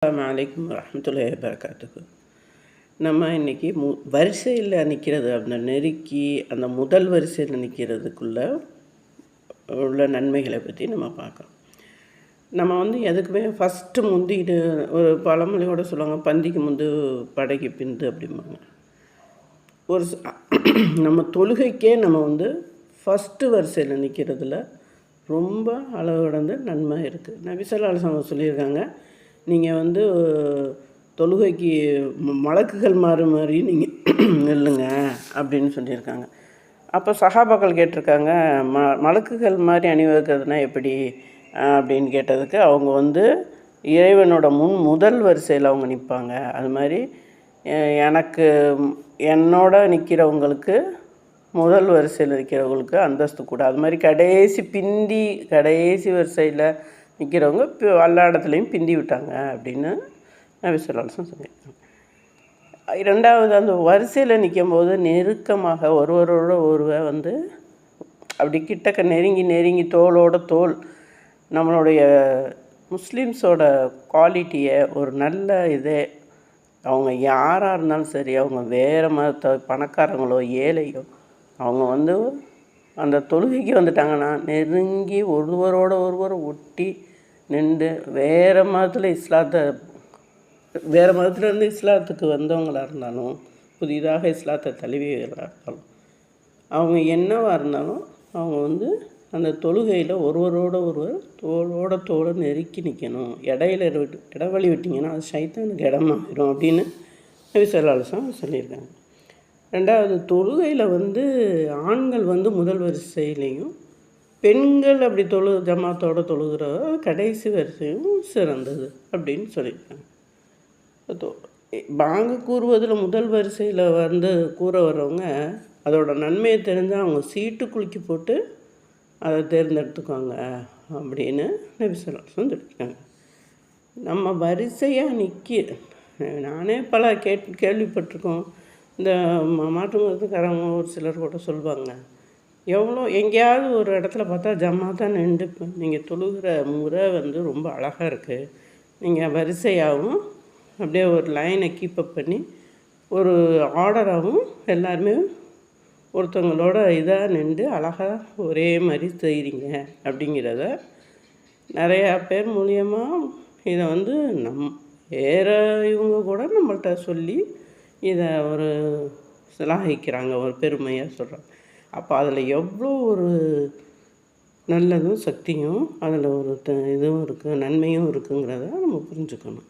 அஸ்ஸலாமு அலைக்கும் வரஹ்மத்துல்லாஹி வபரகாத்துஹு. நம்ம இன்றைக்கி வரிசையில் நிற்கிறது, அந்த நெருக்கி அந்த முதல் வரிசையில் நிற்கிறதுக்குள்ள உள்ள நன்மைகளை பற்றி நம்ம பார்க்கலாம். நம்ம எதுக்குமே ஃபஸ்ட்டு முந்திட்டு ஒரு பழமொழியோட சொல்லுவாங்க, பந்திக்கு முந்து படைக்கு பிந்து அப்படிம்பாங்க. ஒரு நம்ம தொழுகைக்கே நம்ம ஃபஸ்ட்டு வரிசையில் நிற்கிறதுல ரொம்ப அளவு கடந்த நன்மை இருக்குது. நபி ஸல்லல்லாஹு அலைஹி வஸல்லம் சொல்லியிருக்காங்க, நீங்கள் தொழுகைக்கு மலக்குகள் மாதிரி நீங்கள் நில்லுங்க அப்படின்னு சொல்லியிருக்காங்க. அப்போ சஹாபாக்கள் கேட்டிருக்காங்க, மலக்குகள் மாதிரி அணிவகுக்கிறதுனா எப்படி அப்படின்னு கேட்டதுக்கு அவங்க இறைவனோட முதல் வரிசையில் அவங்க நிற்பாங்க. அது மாதிரி என்னோட நிற்கிறவங்களுக்கு முதல் வரிசையில் நிற்கிறவங்களுக்கு அந்தஸ்து கூட. அது மாதிரி கடைசி வரிசையில் நிற்கிறவங்க எல்லா இடத்துலையும் பிந்தி விட்டாங்க அப்படின்னு நபி ஸல்லல்லாஹு அலைஹி வஸல்லம் சொல்லியிருக்காங்க. ரெண்டாவது, அந்த வரிசையில் நிற்கும்போது நெருக்கமாக ஒருவரோட ஒருவர் அப்படி கிட்டக்க நெருங்கி தோளோட தோள் நம்மளுடைய முஸ்லீம்ஸோட குவாலிட்டியை ஒரு நல்ல இதே, அவங்க யாராக இருந்தாலும் சரி, அவங்க வேறு மதத்தை பணக்காரங்களோ ஏழையோ, அவங்க அந்த தொழுகைக்கு வந்துட்டாங்கன்னா நெருங்கி ஒருவரோட ஒருவர் ஒட்டி நின்று வேறு மதத்துலேருந்து இஸ்லாத்துக்கு வந்தவங்களாக இருந்தாலும், புதிதாக இஸ்லாத்தை தழுவியவர்களாக இருந்தாலும், அவங்க என்னவாக இருந்தாலும் அவங்க அந்த தொழுகையில் ஒருவரோட ஒருவர் தோளோட தோளை நெருக்கி நிற்கணும். இடைவெளி விட்டிங்கன்னா அது சைத்தானுக்கு இடமாயிரும் அப்படின்னு நபி ஸல்லல்லாஹு அலைஹி வஸல்லம் சொல்லியிருக்காங்க. ரெண்டாவது, தொழுகையில் ஆண்கள் முதல் வரிசையிலையும், பெண்கள் அப்படி ஜமாத்தோடு தொழுகிற கடைசி வரிசையும் சிறந்தது அப்படின்னு சொல்லியிருக்காங்க. பாங்கு கூறுவதில் முதல் வரிசையில் கூற வர்றவங்க அதோட நன்மையை தெரிஞ்சால் அவங்க சீட்டு குலுக்கி போட்டு அதை தேர்ந்தெடுத்துக்குவாங்க அப்படின்னு நபி ஸல்லல்லாஹு அலைஹி வஸல்லம் சொல்லியிருக்காங்க. நம்ம வரிசையாக நானே பல கேள்விப்பட்டிருக்கோம். இந்த மாற்று மதத்துக்காரங்க ஒரு சிலர் கூட சொல்லுவாங்க, எங்கேயாவது ஒரு இடத்துல பார்த்தா ஜமாத்தான் நின்று நீங்கள் தொழுகிற முறை ரொம்ப அழகாக இருக்குது, நீங்கள் வரிசையாகவும் அப்படியே ஒரு லைனை கீப்பப் பண்ணி ஒரு ஆர்டராகவும் எல்லாருமே ஒருத்தவங்களோட இதாக நின்று அழகாக ஒரே மாதிரி செய்கிறீங்க அப்படிங்கிறத நிறையா பேர் மூலியமாக இதை வேறு இவங்க கூட நம்மள்கிட்ட சொல்லி இதை ஒரு சிலாகிக்கிறாங்க, ஒரு பெருமையாக சொல்கிறாங்க. அப்போ அதில் எவ்வளோ ஒரு நல்லதும் சக்தியும் அதில் ஒரு இதுவும் இருக்குது, நன்மையும் இருக்குங்கிறத நம்ம புரிஞ்சுக்கணும்.